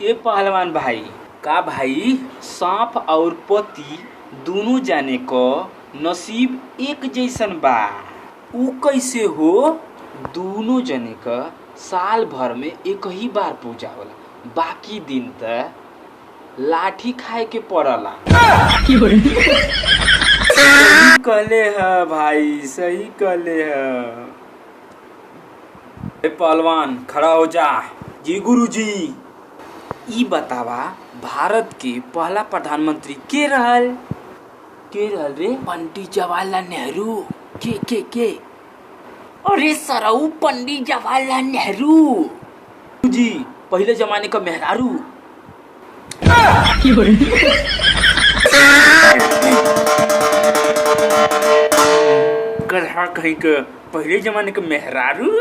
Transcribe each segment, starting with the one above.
ये पहलवान भाई का भाई सांप और पति दोनों जाने को नसीब एक जैसन बा। ऊ कैसे हो? दोनों जने का साल भर में एक ही बार पूजा होला, बाकी दिन त लाठी खाए के पड़ला। सही कहले है भाई, सही कहले है। पहलवान खड़ा हो जा। जी गुरुजी। ई बतावा भारत के पहला प्रधानमंत्री के रहल रे? पंडित जवाहरलाल नेहरू। के अरे सरऊ पंडित जवाहरलाल नेहरू जी, पहले जमाने का मेहरारू। गधा कहीं का पहले जमाने का मेहरारू।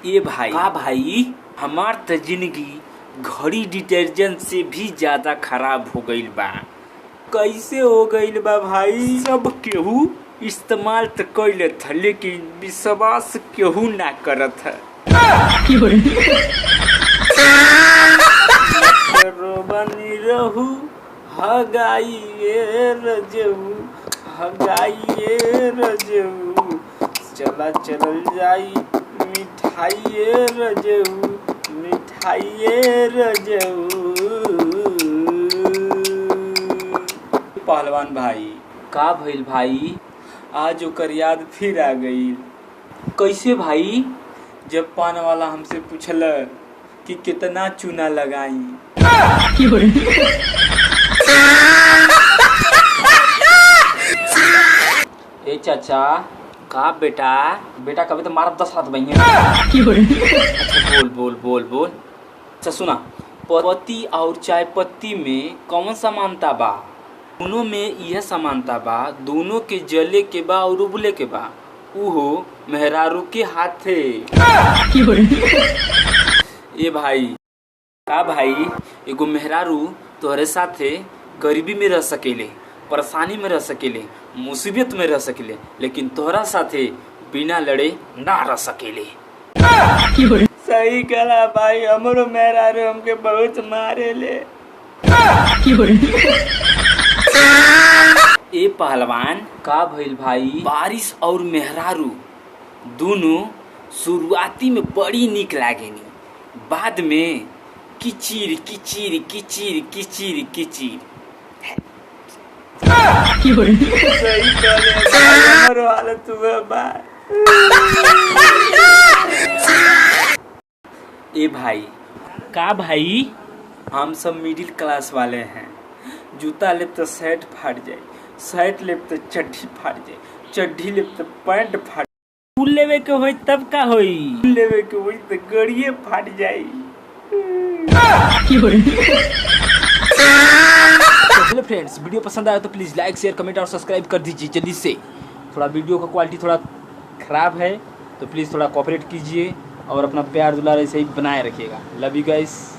ये भाई का भाई हमार त जिंदगी घड़ी डिटर्जेंट से भी ज्यादा खराब हो गईल बा। कैसे हो गईल बा भाई? सब केहू इस्तेमाल तो कैले था लेकिन विश्वास केहू ना करत है। बनी रहू हगाइए रजऊ, हगाइए रजऊ, चला चलल जाई मिठाइए रजऊ, मिठाइए रजऊ। पहलवान भाई का भइल भाई? आज ओकर याद फिर आ गई। कैसे भाई? जब पान वाला हमसे पूछल कि कितना चूना लगाई। ए चाचा का बेटा कभी तो मारब 10 हाथ बहिए। अच्छा बोल। अच्छा सुना, पत्ती और चाय पत्ती में कौन समानता बा? दोनों में यह समानता बा, दोनों के जले के बा और उबले के बा। उहो मेहरारू के हाथे। ये भाई का भाई एगो मेहरारू तोहरे साथे गरीबी में रह सकेले, परेशानी में रह सकेले, मुसीबत में रह सकेले, लेकिन तोहरा साथे बिना लड़े ना रह सकेले। सही कहला भाई, हमरो मेहरारू हमके बहुत मारे ले। ए पहलवान का भइल भाई? बारिश और मेहरारू दोनों शुरुआती में बड़ी निक लागेनी, बाद में किचिर किचिर किचिर किचिर किचिर। सही कहले भाई, हमरो हालत हुआ बा। ए भाई का भाई? हम सब मिडिल क्लास वाले हैं। जूता लेब तो शर्ट फाट जाए, शर्ट लेब तो चड्ढी फाट जाए, चड्ढी लेब तो पैंट फाट। फूल लेवे के होई तब का होई? फूल लेवे के होई तो गड़िए फाट जाई। चलो फ्रेंड्स, वीडियो पसंद आया तो प्लीज लाइक शेयर कमेंट और सब्सक्राइब कर दीजिए जल्दी से। थोड़ा वीडियो का क्वालिटी थोड़ा खराब है तो प्लीज थोड़ा कोऑपरेट कीजिए और अपना प्यार दुलार ऐसे ही बनाए रखिएगा। Love you guys.